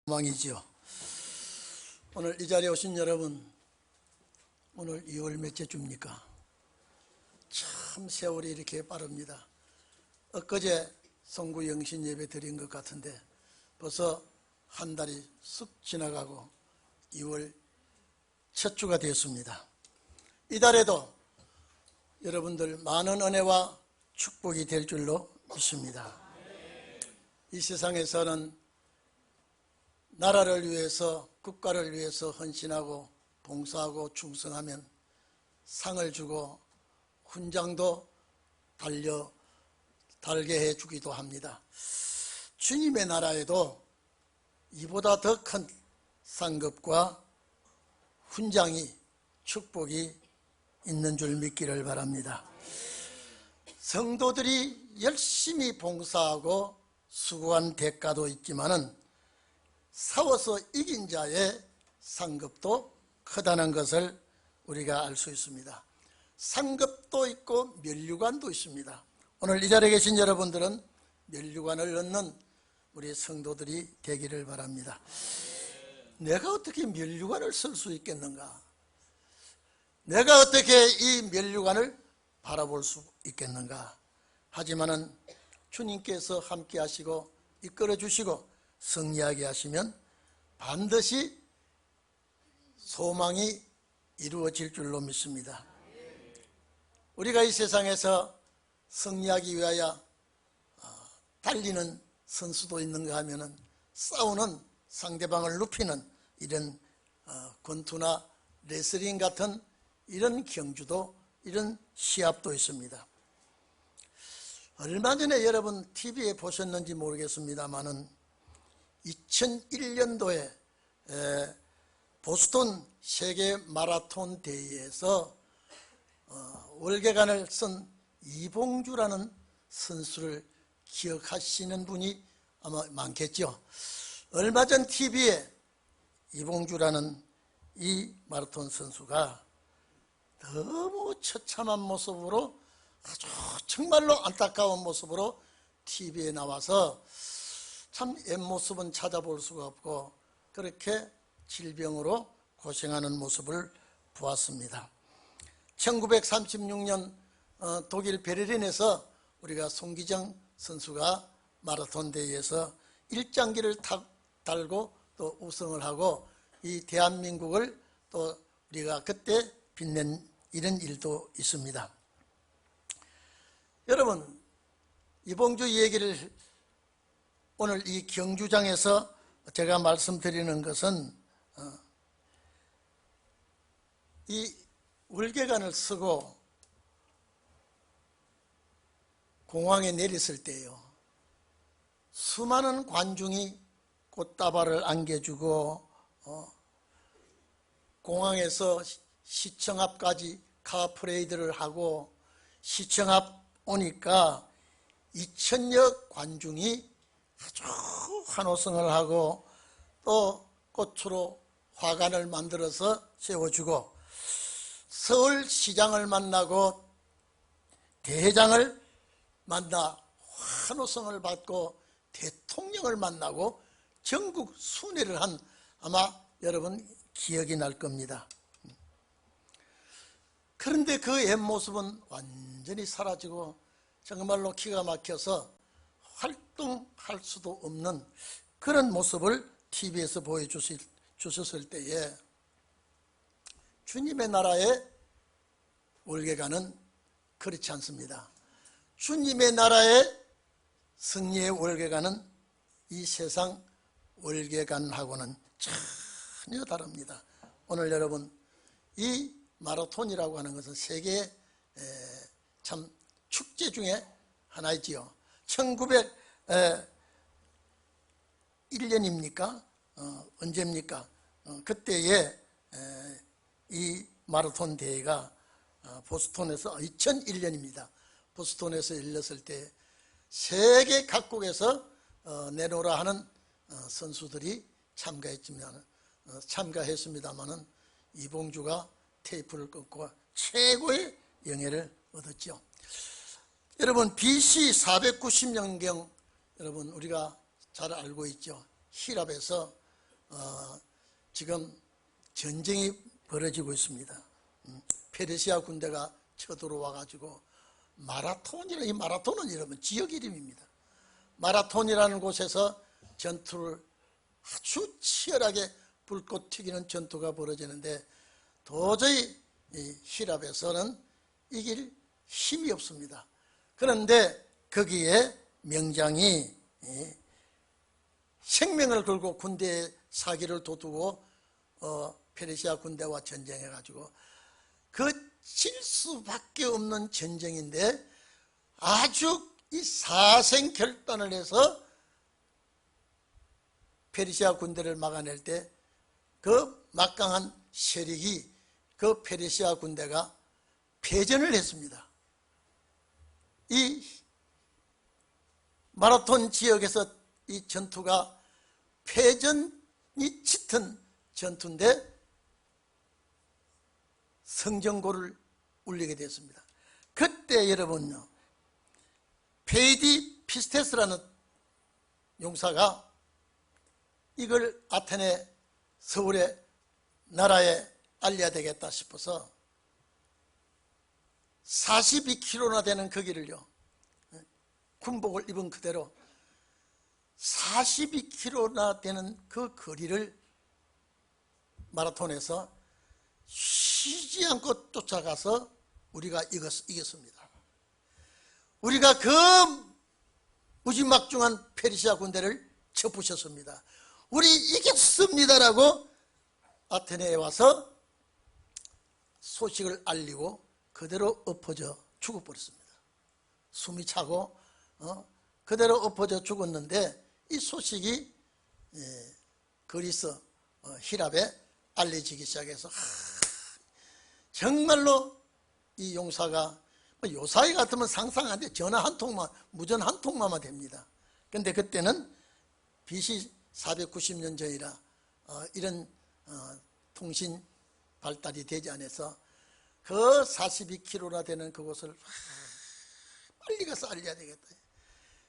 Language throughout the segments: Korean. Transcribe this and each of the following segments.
소망이지요. 오늘 이 자리에 오신 여러분, 오늘 2월 몇째 주입니까? 참 세월이 이렇게 빠릅니다. 엊그제 성구 영신 예배 드린 것 같은데 벌써 한 달이 쑥 지나가고 2월 첫 주가 되었습니다. 이달에도 여러분들 많은 은혜와 축복이 될 줄로 믿습니다. 이 세상에서는 나라를 위해서, 국가를 위해서 헌신하고 봉사하고 충성하면 상을 주고 훈장도 달게 해주기도 합니다. 주님의 나라에도 이보다 더 큰 상급과 훈장이, 축복이 있는 줄 믿기를 바랍니다. 성도들이 열심히 봉사하고 수고한 대가도 있지만은 싸워서 이긴 자의 상급도 크다는 것을 우리가 알 수 있습니다. 상급도 있고 면류관도 있습니다. 오늘 이 자리에 계신 여러분들은 면류관을 얻는 우리 성도들이 되기를 바랍니다. 내가 어떻게 면류관을 쓸 수 있겠는가? 내가 어떻게 이 면류관을 바라볼 수 있겠는가? 하지만은 주님께서 함께 하시고 이끌어 주시고 승리하게 하시면 반드시 소망이 이루어질 줄로 믿습니다. 우리가 이 세상에서 승리하기 위하여 달리는 선수도 있는가 하면은 싸우는, 상대방을 눕히는 이런 권투나 레슬링 같은 이런 경주도, 이런 시합도 있습니다. 얼마 전에 여러분 TV에 보셨는지 모르겠습니다만은 2001년도에 보스턴 세계 마라톤 대회에서 월계관을 쓴 이봉주라는 선수를 기억하시는 분이 아마 많겠죠. 얼마 전 TV에 이봉주라는 이 마라톤 선수가 너무 처참한 모습으로, 아주 정말로 안타까운 모습으로 TV에 나와서 참 옛모습은 찾아볼 수가 없고 그렇게 질병으로 고생하는 모습을 보았습니다. 1936년 독일 베를린에서 우리가 송기정 선수가 마라톤 대회에서 일장기를 달고 또 우승을 하고 이 대한민국을 또 우리가 그때 빛낸 이런 일도 있습니다. 여러분, 이봉주 얘기를 오늘 이 경주장에서 제가 말씀드리는 것은 이 월계관을 쓰고 공항에 내렸을 때요, 수많은 관중이 꽃다발을 안겨주고 공항에서 시청 앞까지 카프레이드를 하고 시청 앞 오니까 2,000여 관중이 아주 환호성을 하고 또 꽃으로 화관을 만들어서 세워주고 서울시장을 만나고 대회장을 만나 환호성을 받고 대통령을 만나고 전국 순회를 한, 아마 여러분 기억이 날 겁니다. 그런데 그 옛모습은 완전히 사라지고 정말로 기가 막혀서 활동할 수도 없는 그런 모습을 TV에서 보여주셨을 때에 주님의 나라의 월계관은 그렇지 않습니다. 주님의 나라의 승리의 월계관은 이 세상 월계관하고는 전혀 다릅니다. 오늘 여러분, 이 마라톤이라고 하는 것은 세계의 참 축제 중에 하나이지요. 1901년입니까? 언제입니까? 그때에 이 마라톤 대회가 보스턴에서 2001년입니다. 보스턴에서 열렸을 때 세계 각국에서 내놓으라 하는 선수들이 참가했습니다만은 이봉주가 테이프를 끊고 최고의 영예를 얻었죠. 여러분, BC 490년경 여러분 우리가 잘 알고 있죠. 히랍에서 지금 전쟁이 벌어지고 있습니다. 페르시아 군대가 쳐들어와 가지고 마라톤이라, 이 마라톤은 여러분 지역 이름입니다. 마라톤이라는 곳에서 전투를 아주 치열하게 불꽃 튀기는 전투가 벌어지는데 도저히 이 히랍에서는 이길 힘이 없습니다. 그런데 거기에 명장이 생명을 걸고 군대의 사기를 도두고 페르시아 군대와 전쟁해 가지고 그 질 수밖에 없는 전쟁인데 아주 이 사생결단을 해서 페르시아 군대를 막아낼 때 그 막강한 세력이 그 페르시아 군대가 패전을 했습니다. 이 마라톤 지역에서 이 전투가 패전이 짙은 전투인데 성전고를 울리게 됐습니다. 그때 여러분요, 페이디 피스테스라는 용사가 이걸 아테네 서울의 나라에 알려야 되겠다 싶어서 42km나 되는 거기를요, 군복을 입은 그대로 42km나 되는 그 거리를 마라톤에서 쉬지 않고 쫓아가서 우리가 이겼습니다. 우리가 그 무지막중한 페르시아 군대를 쳐부셨습니다. 우리 이겼습니다라고 아테네에 와서 소식을 알리고 그대로 엎어져 죽어버렸습니다. 숨이 차고 그대로 엎어져 죽었는데 이 소식이 그리스 히랍에 알려지기 시작해서 정말로 이 용사가 요사이 같으면 상상 안 돼. 전화 한 통만, 무전 한 통만 됩니다. 근데 그때는 BC 490년 전이라 이런 통신 발달이 되지 않아서 그 42km나 되는 그곳을 빨리 가서 알려야 되겠다.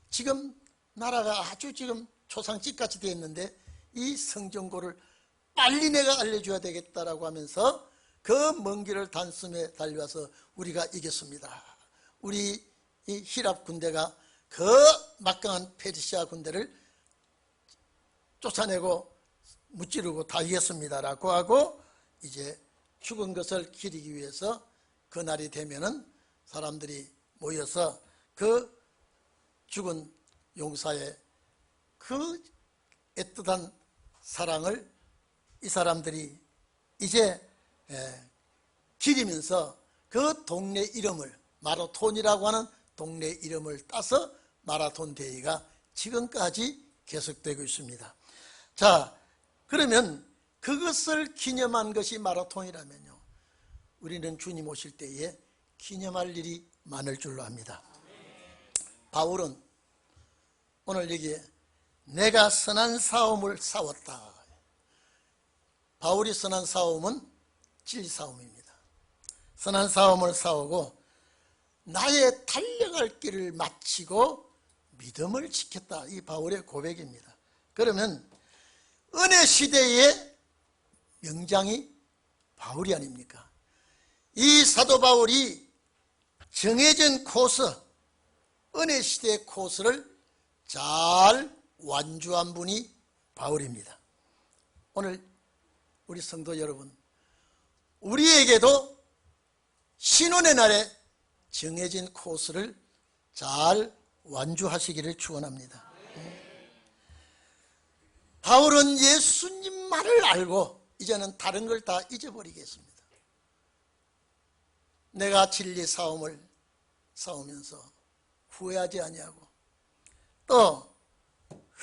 지금 나라가 아주 지금 초상집같이 되어 있는데 이 성전고를 빨리 내가 알려줘야 되겠다라고 하면서 그 먼 길을 단숨에 달려와서 우리가 이겼습니다. 우리 이 히랍 군대가 그 막강한 페르시아 군대를 쫓아내고 무찌르고 다 이겼습니다라고 하고 이제 죽은 것을 기리기 위해서 그날이 되면은 사람들이 모여서 그 죽은 용사의 그 애틋한 사랑을 이 사람들이 이제 기리면서 그 동네 이름을, 마라톤이라고 하는 동네 이름을 따서 마라톤 대회가 지금까지 계속되고 있습니다. 자, 그러면 그것을 기념한 것이 마라톤이라면요, 우리는 주님 오실 때에 기념할 일이 많을 줄로 압니다. 바울은 오늘 여기에 내가 선한 싸움을 싸웠다. 바울이 선한 싸움은 진리싸움입니다. 선한 싸움을 싸우고 나의 달려갈 길을 마치고 믿음을 지켰다. 이 바울의 고백입니다. 그러면 은혜 시대의 명장이 바울이 아닙니까? 이 사도 바울이 정해진 코스, 은혜 시대의 코스를 잘 완주한 분이 바울입니다. 오늘 우리 성도 여러분, 우리에게도 신혼의 날에 정해진 코스를 잘 완주하시기를 축원합니다. 바울은 예수님만을 알고 이제는 다른 걸 다 잊어버리겠습니다. 내가 진리 싸움을 싸우면서 후회하지 아니하고 또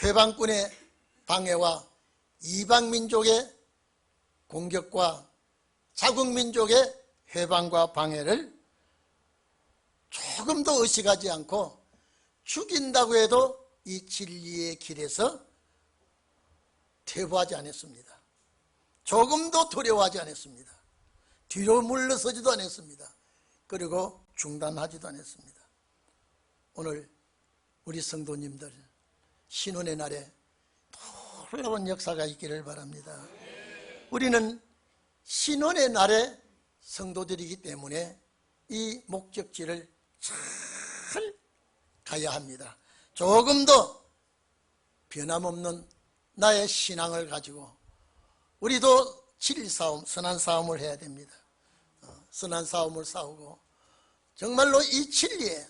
회방꾼의 방해와 이방민족의 공격과 자국민족의 회방과 방해를 조금도 의식하지 않고 죽인다고 해도 이 진리의 길에서 퇴보하지 않았습니다. 조금도 두려워하지 않았습니다. 뒤로 물러서지도 않았습니다. 그리고 중단하지도 않았습니다. 오늘 우리 성도님들 신혼의 날에 놀라운 역사가 있기를 바랍니다. 우리는 신혼의 날에 성도들이기 때문에 이 목적지를 잘 가야 합니다. 조금 더 변함없는 나의 신앙을 가지고 우리도 진리싸움, 선한 싸움을 해야 됩니다. 선한 싸움을 싸우고 정말로 이 진리에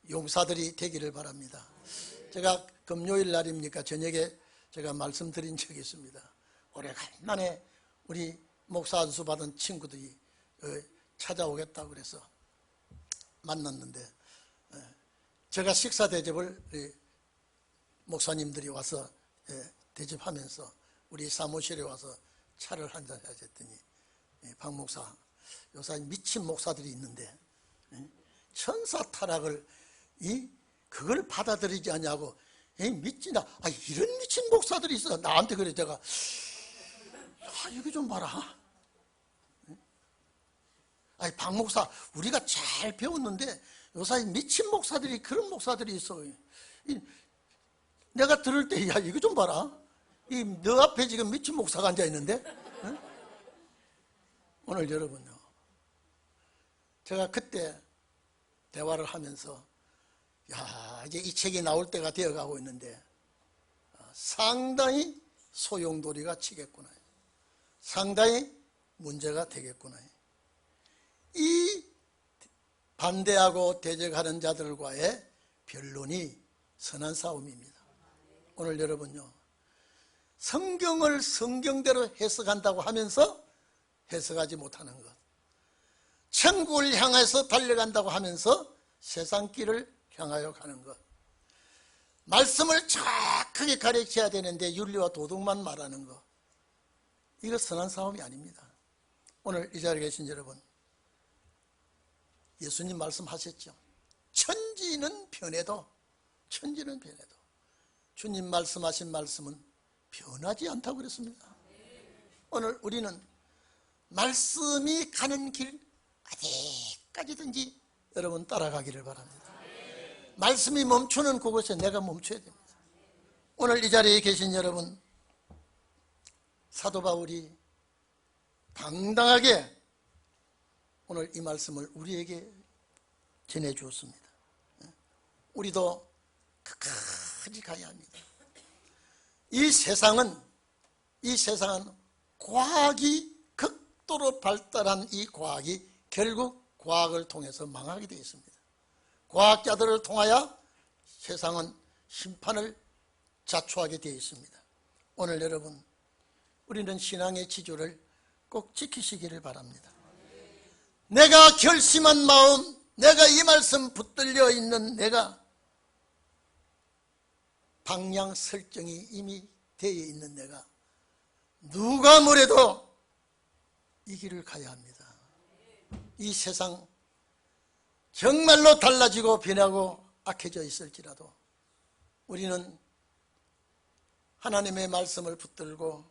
용사들이 되기를 바랍니다. 제가 금요일 날입니까? 저녁에 제가 말씀드린 적이 있습니다. 오래간만에 우리 목사 안수 받은 친구들이 찾아오겠다고 그래서 만났는데, 제가 식사 대접을 목사님들이 와서 대접하면서 우리 사무실에 와서 차를 한잔 하셨더니, 박 목사, 요새 미친 목사들이 있는데 천사 타락을 그걸 받아들이지 않냐고 믿지나, 이런 미친 목사들이 있어. 나한테 그래. 제가 이거 좀 봐라. 박 목사, 우리가 잘 배웠는데 요새 미친 목사들이, 그런 목사들이 있어. 내가 들을 때, 야, 이거 좀 봐라. 너 앞에 지금 미친 목사가 앉아 있는데. 응? 오늘 여러분요, 제가 그때 대화를 하면서, 야, 이제 이 책이 나올 때가 되어가고 있는데 상당히 소용돌이가 치겠구나. 상당히 문제가 되겠구나. 이 반대하고 대적하는 자들과의 변론이 선한 싸움입니다. 오늘 여러분요, 성경을 성경대로 해석한다고 하면서 해석하지 못하는 것, 천국을 향해서 달려간다고 하면서 세상 길을 향하여 가는 것, 말씀을 정확하게 가르쳐야 되는데 윤리와 도덕만 말하는 것, 이거 선한 싸움이 아닙니다. 오늘 이 자리에 계신 여러분, 예수님 말씀하셨죠. 천지는 변해도 주님 말씀하신 말씀은 변하지 않다고 그랬습니다. 오늘 우리는 말씀이 가는 길 어디까지든지 여러분 따라가기를 바랍니다. 말씀이 멈추는 그곳에 내가 멈춰야 됩니다. 오늘 이 자리에 계신 여러분, 사도 바울이 당당하게 오늘 이 말씀을 우리에게 전해주었습니다. 우리도 끝까지 가야 합니다. 이 세상은 과학이 극도로 발달한 이 과학이 결국 과학을 통해서 망하게 되어 있습니다. 과학자들을 통하여 세상은 심판을 자초하게 되어 있습니다. 오늘 여러분, 우리는 신앙의 지조를 꼭 지키시기를 바랍니다. 내가 결심한 마음, 내가 이 말씀 붙들려 있는 내가 방향 설정이 이미 되어 있는 내가 누가 뭐래도 이 길을 가야 합니다. 이 세상 정말로 달라지고 변하고 악해져 있을지라도 우리는 하나님의 말씀을 붙들고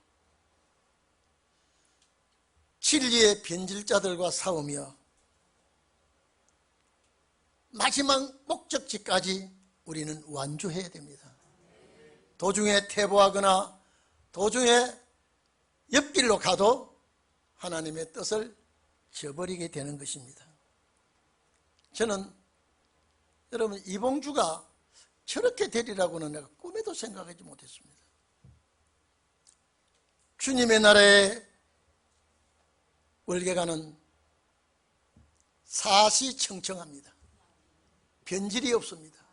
진리의 변질자들과 싸우며 마지막 목적지까지 우리는 완주해야 됩니다. 도중에 퇴보하거나 도중에 옆길로 가도 하나님의 뜻을 저버리게 되는 것입니다. 저는 여러분, 이봉주가 저렇게 되리라고는 내가 꿈에도 생각하지 못했습니다. 주님의 나라에 월계가는 사시청청합니다. 변질이 없습니다.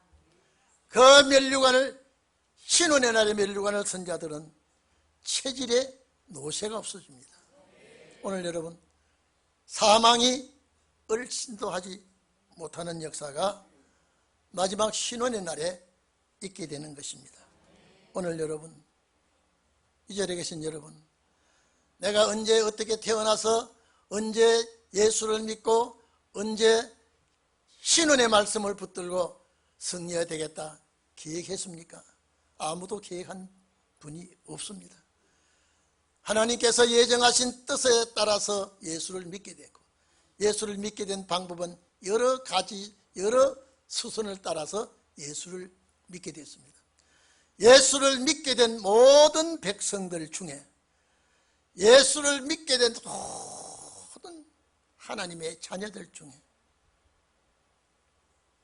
그 면류관을, 신혼의 날의 면류관을 쓴 자들은 체질에 노쇠가 없어집니다. 오늘 여러분, 사망이 얼씬도 하지 못하는 역사가 마지막 신혼의 날에 있게 되는 것입니다. 오늘 여러분, 이 자리에 계신 여러분, 내가 언제 어떻게 태어나서 언제 예수를 믿고 언제 신혼의 말씀을 붙들고 승리해야 되겠다 계획했습니까? 아무도 계획한 분이 없습니다. 하나님께서 예정하신 뜻에 따라서 예수를 믿게 됐고, 예수를 믿게 된 방법은 여러 가지, 여러 수순을 따라서 예수를 믿게 됐습니다. 예수를 믿게 된 모든 백성들 중에, 예수를 믿게 된 모든 하나님의 자녀들 중에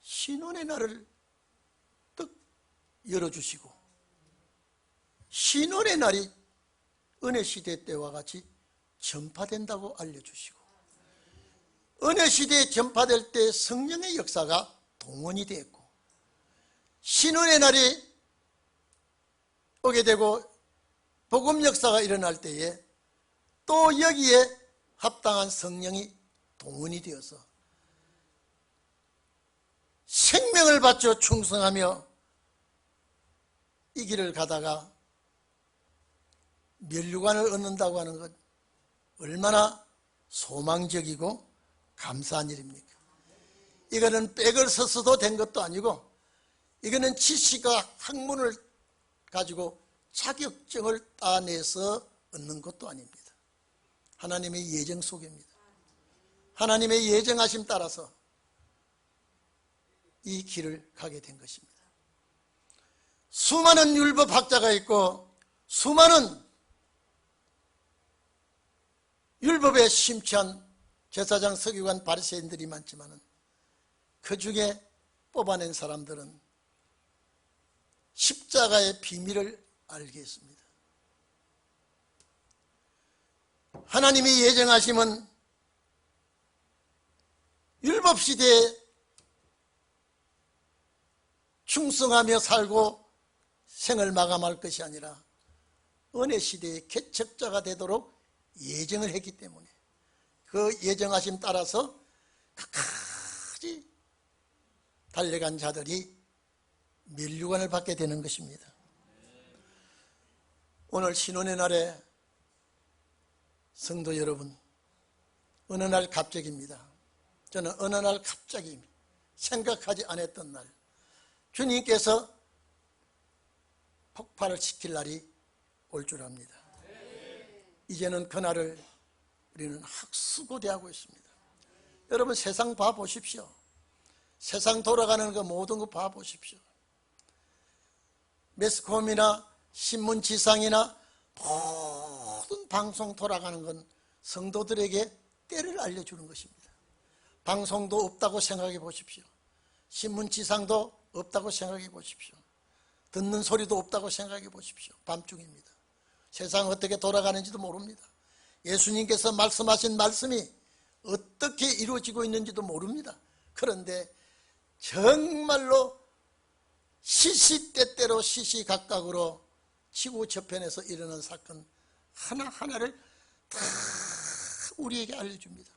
신혼의 날을 떡 열어주시고, 신혼의 날이 은혜시대 때와 같이 전파된다고 알려주시고, 은혜시대에 전파될 때 성령의 역사가 동원이 되었고, 신혼의 날이 오게 되고 복음 역사가 일어날 때에 또 여기에 합당한 성령이 동원이 되어서 생명을 바쳐 충성하며 이 길을 가다가 면류관을 얻는다고 하는 것, 얼마나 소망적이고 감사한 일입니까? 이거는 백을 써서도 된 것도 아니고, 이거는 지식과 학문을 가지고 자격증을 따내서 얻는 것도 아닙니다. 하나님의 예정 속입니다. 하나님의 예정하심 따라서 이 길을 가게 된 것입니다. 수많은 율법학자가 있고 수많은 율법에 심취한 제사장, 서기관, 바리새인들이 많지만 그 중에 뽑아낸 사람들은 십자가의 비밀을 알게 했습니다. 하나님이 예정하심은 율법시대에 충성하며 살고 생을 마감할 것이 아니라 은혜시대의 개척자가 되도록 예정을 했기 때문에 그 예정하심 따라서 끝까지 달려간 자들이 면류관을 받게 되는 것입니다. 오늘 신혼의 날에 성도 여러분, 어느 날 갑자기입니다. 저는 어느 날 갑자기 생각하지 않았던 날, 주님께서 폭발을 시킬 날이 올 줄 압니다. 이제는 그날을 우리는 학수고대하고 있습니다. 여러분, 세상 봐보십시오. 세상 돌아가는 거 모든 거 봐보십시오. 매스컴이나 신문지상이나 모든 방송 돌아가는 건 성도들에게 때를 알려주는 것입니다. 방송도 없다고 생각해 보십시오. 신문지상도 없다고 생각해 보십시오. 듣는 소리도 없다고 생각해 보십시오. 밤중입니다. 세상 어떻게 돌아가는지도 모릅니다. 예수님께서 말씀하신 말씀이 어떻게 이루어지고 있는지도 모릅니다. 그런데 정말로 시시때때로 시시각각으로 지구 저편에서 일어나는 사건 하나하나를 다 우리에게 알려줍니다.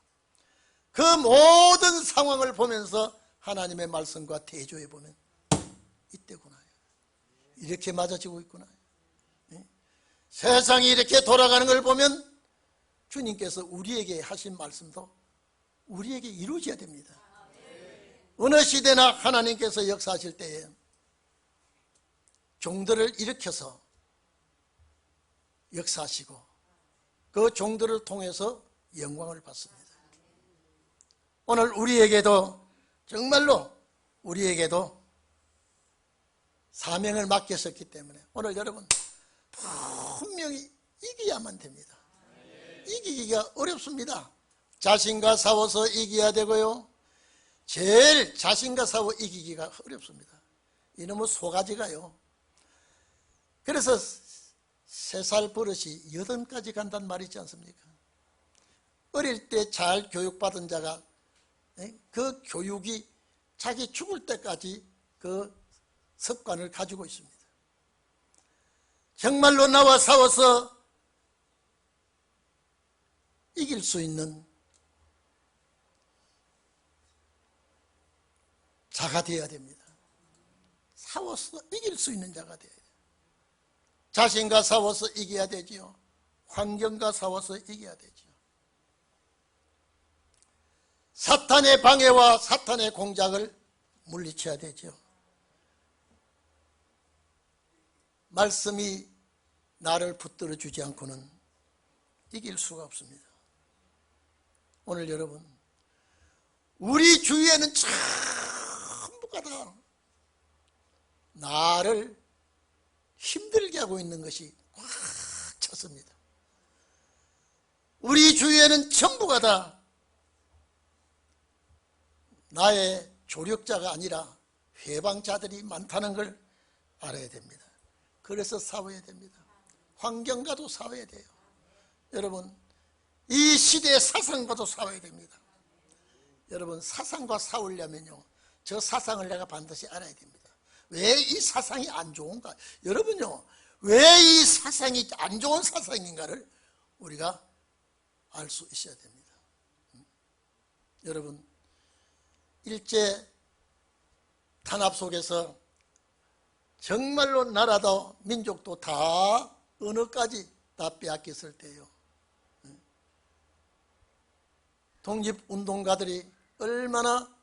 그 모든 상황을 보면서 하나님의 말씀과 대조해 보면 이때구나, 이렇게 맞아지고 있구나. 세상이 이렇게 돌아가는 걸 보면 주님께서 우리에게 하신 말씀도 우리에게 이루어져야 됩니다. 어느 시대나 하나님께서 역사하실 때에 종들을 일으켜서 역사하시고 그 종들을 통해서 영광을 받습니다. 오늘 우리에게도 정말로 우리에게도 사명을 맡겼었기 때문에 오늘 여러분 분명히 이겨야만 됩니다. 이기기가 어렵습니다. 자신과 싸워서 이겨야 되고요, 제일 자신과 싸워 이기기가 어렵습니다. 이놈의 소가지가요, 그래서 3살 버릇이 8까지 간다는 말이 있지 않습니까? 어릴 때 잘 교육받은 자가 그 교육이 자기 죽을 때까지 그 습관을 가지고 있습니다. 정말로 나와 싸워서 이길 수 있는 자가 되어야 됩니다. 싸워서 이길 수 있는 자가 되어야 돼요. 자신과 싸워서 이겨야 되지요. 환경과 싸워서 이겨야 되지요. 사탄의 방해와 사탄의 공작을 물리쳐야 되죠. 말씀이 나를 붙들어 주지 않고는 이길 수가 없습니다. 오늘 여러분, 우리 주위에는 전부가 다 나를 힘들게 하고 있는 것이 꽉 찼습니다. 우리 주위에는 전부가 다 나의 조력자가 아니라 회방자들이 많다는 걸 알아야 됩니다. 그래서 싸워야 됩니다. 환경과도 싸워야 돼요. 여러분, 이 시대의 사상과도 싸워야 됩니다. 여러분, 사상과 싸우려면요, 저 사상을 내가 반드시 알아야 됩니다. 왜 이 사상이 안 좋은가? 여러분요, 왜 이 사상이 안 좋은 사상인가를 우리가 알 수 있어야 됩니다. 여러분, 일제 탄압 속에서 정말로 나라도 민족도 다 언어까지 다 빼앗겼을 때요, 독립운동가들이 얼마나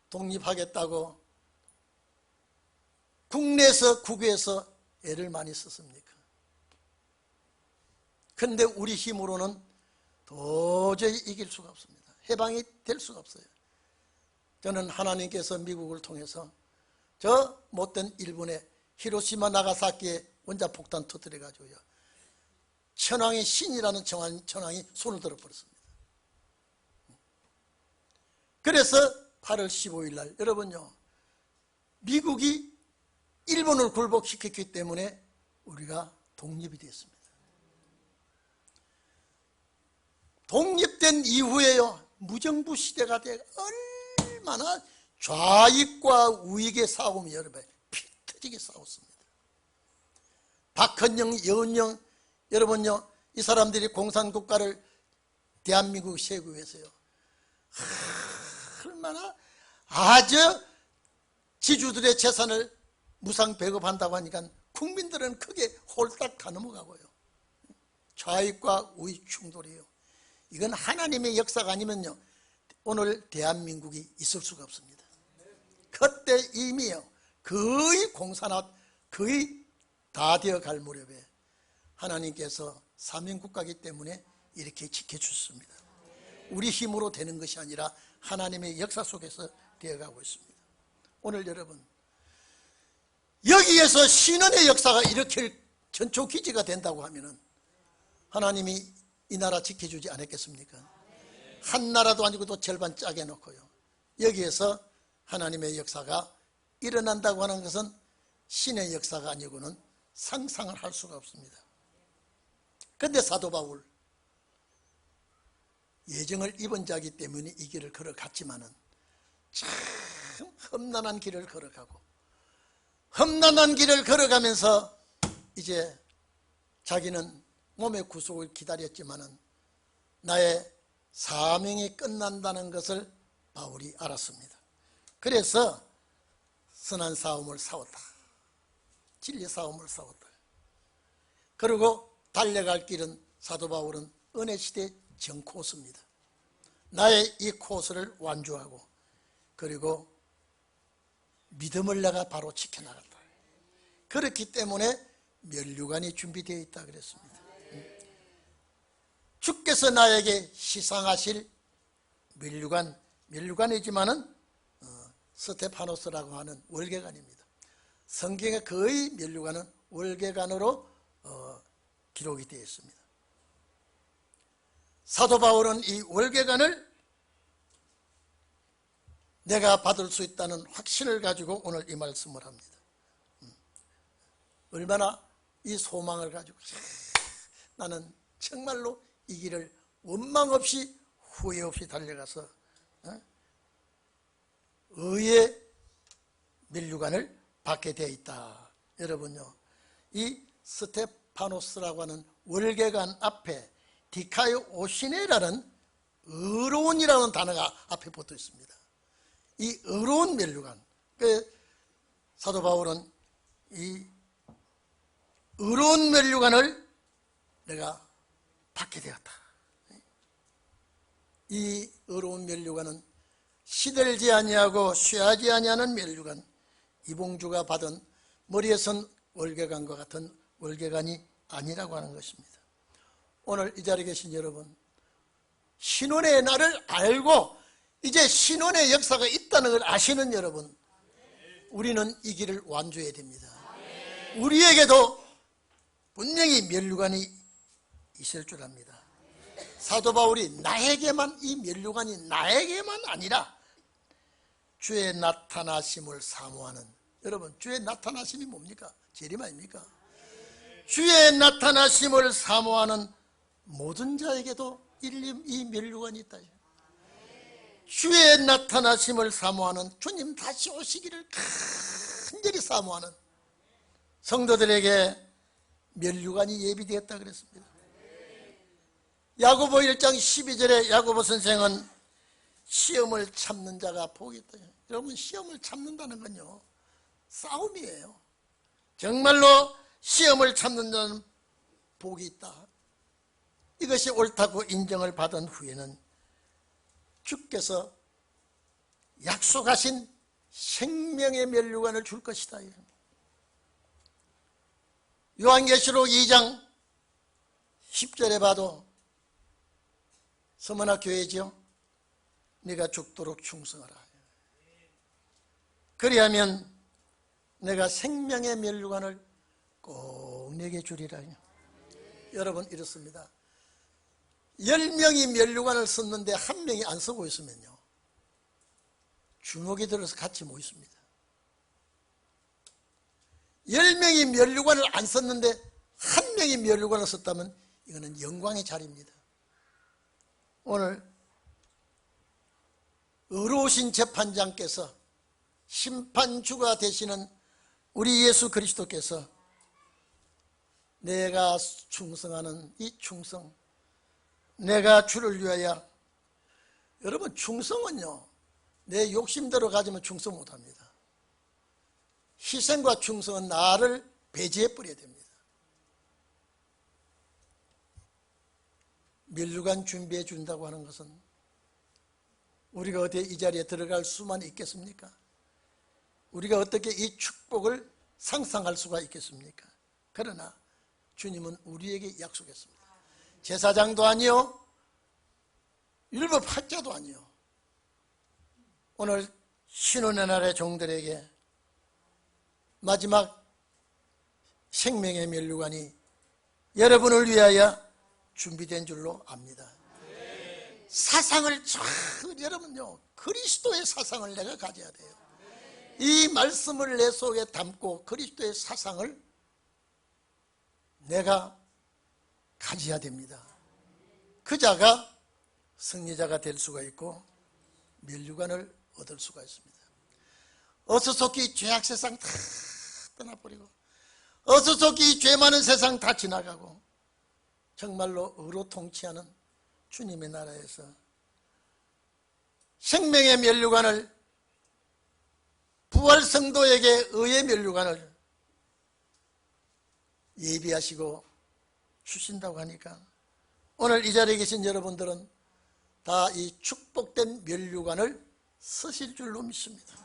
독립하겠다고 국내에서 국외에서 애를 많이 썼습니까? 그런데 우리 힘으로는 도저히 이길 수가 없습니다. 해방이 될 수가 없어요. 저는 하나님께서 미국을 통해서 저 못된 일본의 히로시마 나가사키에 원자폭탄 터뜨려가지고요, 천황의 신이라는 천황이 손을 들어버렸습니다. 그래서 8월 15일 날 여러분요, 미국이 일본을 굴복시켰기 때문에 우리가 독립이 됐습니다. 독립된 이후에요, 무정부 시대가 돼 얼마나 좌익과 우익의 싸움이 여러분 피 터지게 싸웠습니다. 박헌영, 여운영, 여러분요, 이 사람들이 공산국가를 대한민국 세우기 위해서요, 얼마나 아주 지주들의 재산을 무상 배급한다고 하니까 국민들은 크게 홀딱 다 넘어가고요. 좌익과 우익 충돌이에요. 이건 하나님의 역사가 아니면요, 오늘 대한민국이 있을 수가 없습니다. 그때 이미요, 거의 공산화 거의 다 되어갈 무렵에 하나님께서 사명국가이기 때문에 이렇게 지켜주셨습니다. 우리 힘으로 되는 것이 아니라 하나님의 역사 속에서 되어가고 있습니다. 오늘 여러분, 여기에서 신원의 역사가 이렇게 전초기지가 된다고 하면은 하나님이 이 나라 지켜주지 않았겠습니까? 한 나라도 아니고 또 절반 짜게 놓고요, 여기에서 하나님의 역사가 일어난다고 하는 것은 신의 역사가 아니고는 상상을 할 수가 없습니다. 그런데 사도 바울, 예정을 입은 자이기 때문에 이 길을 걸어갔지만은 참 험난한 길을 걸어가고, 험난한 길을 걸어가면서 이제 자기는 몸의 구속을 기다렸지만은 나의 사명이 끝난다는 것을 바울이 알았습니다. 그래서 선한 싸움을 싸웠다. 진리 싸움을 싸웠다. 그리고 달려갈 길은 사도 바울은 은혜 시대 정 코스입니다. 나의 이 코스를 완주하고 그리고 믿음을 내가 바로 지켜나간다. 그렇기 때문에 면류관이 준비되어 있다 그랬습니다. 주께서 나에게 시상하실 면류관이지만은 스테파노스라고 하는 월계관입니다. 성경에 거의 면류관은 월계관으로 기록이 되어 있습니다. 사도 바울은 이 월계관을 내가 받을 수 있다는 확신을 가지고 오늘 이 말씀을 합니다. 얼마나 이 소망을 가지고 나는 정말로 이 길을 원망 없이 후회 없이 달려가서 의의 면류관을 받게 되어 있다. 여러분요, 이 스테파노스라고 하는 월계관 앞에 디카요 오시네라는 의로운이라는 단어가 앞에 붙어 있습니다. 이 의로운 면류관, 사도 바울은 이 의로운 면류관을 내가 받게 되었다. 이 의로운 면류관은 시들지 아니하고 쇠하지 아니하는 면류관, 이봉주가 받은 머리에 선 월계관과 같은 월계관이 아니라고 하는 것입니다. 오늘 이 자리에 계신 여러분, 신혼의 날을 알고 이제 신혼의 역사가 있다는 걸 아시는 여러분, 우리는 이 길을 완주해야 됩니다. 우리에게도 분명히 면류관이 있을 줄 압니다. 사도 바울이 나에게만, 이 면류관이 나에게만 아니라 주의 나타나심을 사모하는, 여러분 주의 나타나심이 뭡니까? 재림 아닙니까? 주의 나타나심을 사모하는 모든 자에게도 이 면류관이 있다. 주의 나타나심을 사모하는, 주님 다시 오시기를 간절히 사모하는 성도들에게 면류관이 예비되었다 그랬습니다. 야고보 1장 12절에 야고보 선생은 시험을 참는 자가 복이 있다. 여러분, 시험을 참는다는 건요, 싸움이에요. 정말로 시험을 참는 자는 복이 있다. 이것이 옳다고 인정을 받은 후에는 주께서 약속하신 생명의 면류관을 줄 것이다. 요한계시록 2장 10절에 봐도 서머나 교회지요, 네가 죽도록 충성하라. 그리하면 내가 생명의 면류관을 꼭 내게 주리라. 여러분, 이렇습니다. 10명이 면류관을 썼는데 1명이 안 쓰고 있으면요, 주먹이 들어서 같이 못 있습니다. 10명이 면류관을 안 썼는데 1명이 면류관을 썼다면 이거는 영광의 자리입니다. 오늘 의로우신 재판장께서, 심판주가 되시는 우리 예수 그리스도께서 내가 충성하는 이 충성, 내가 주를 위하여, 여러분 충성은요, 내 욕심대로 가지면 충성 못합니다. 희생과 충성은 나를 배제해 버려야 됩니다. 면류관 준비해 준다고 하는 것은 우리가 어디에 이 자리에 들어갈 수만 있겠습니까? 우리가 어떻게 이 축복을 상상할 수가 있겠습니까? 그러나 주님은 우리에게 약속했습니다. 제사장도 아니요, 율법 학자도 아니요, 오늘 신혼의 날의 종들에게 마지막 생명의 면류관이 여러분을 위하여 준비된 줄로 압니다. 사상을 여러분요, 그리스도의 사상을 내가 가져야 돼요. 이 말씀을 내 속에 담고 그리스도의 사상을 내가 가져야 됩니다. 그 자가 승리자가 될 수가 있고 면류관을 얻을 수가 있습니다. 어수속히 죄악 세상 다 떠나버리고, 어수속히 죄 많은 세상 다 지나가고, 정말로 의로 통치하는 주님의 나라에서 생명의 면류관을, 부활 성도에게 의의 면류관을 예비하시고 주신다고 하니까 오늘 이 자리에 계신 여러분들은 다 이 축복된 면류관을 쓰실 줄로 믿습니다.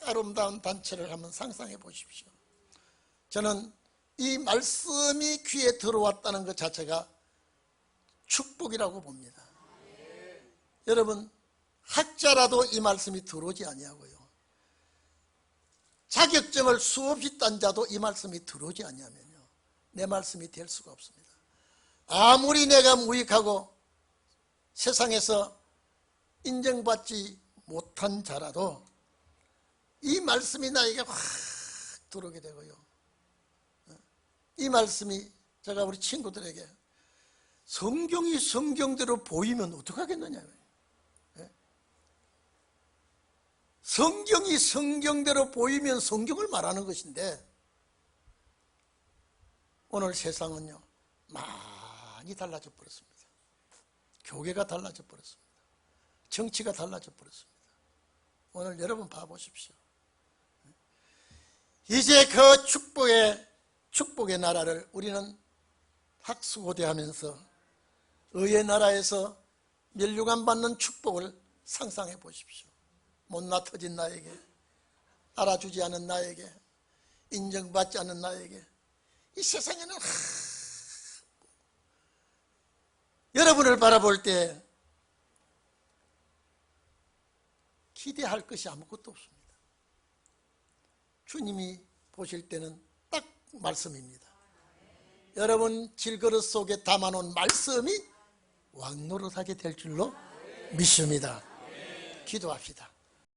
아름다운 단체를 한번 상상해 보십시오. 저는 이 말씀이 귀에 들어왔다는 것 자체가 축복이라고 봅니다. 여러분, 학자라도 이 말씀이 들어오지 아니하고요, 자격증을 수없이 딴 자도 이 말씀이 들어오지 아니하면요, 내 말씀이 될 수가 없습니다. 아무리 내가 무익하고 세상에서 인정받지 못한 자라도 이 말씀이 나에게 확 들어오게 되고요, 이 말씀이, 제가 우리 친구들에게 성경이 성경대로 보이면 어떡하겠느냐, 성경이 성경대로 보이면 성경을 말하는 것인데, 오늘 세상은요 많이 달라져 버렸습니다. 교회가 달라져 버렸습니다. 정치가 달라져 버렸습니다. 오늘 여러분 봐보십시오. 이제 그 축복의 나라를 우리는 학수고대하면서 의의 나라에서 면류관 받는 축복을 상상해 보십시오. 못나 터진 나에게, 알아주지 않은 나에게, 인정받지 않은 나에게, 이 세상에는 여러분을 바라볼 때 기대할 것이 아무것도 없습니다. 주님이 보실 때는 딱 말씀입니다. 여러분 질그릇 속에 담아놓은 말씀이 왕노릇하게 될 줄로 믿습니다. 기도합시다.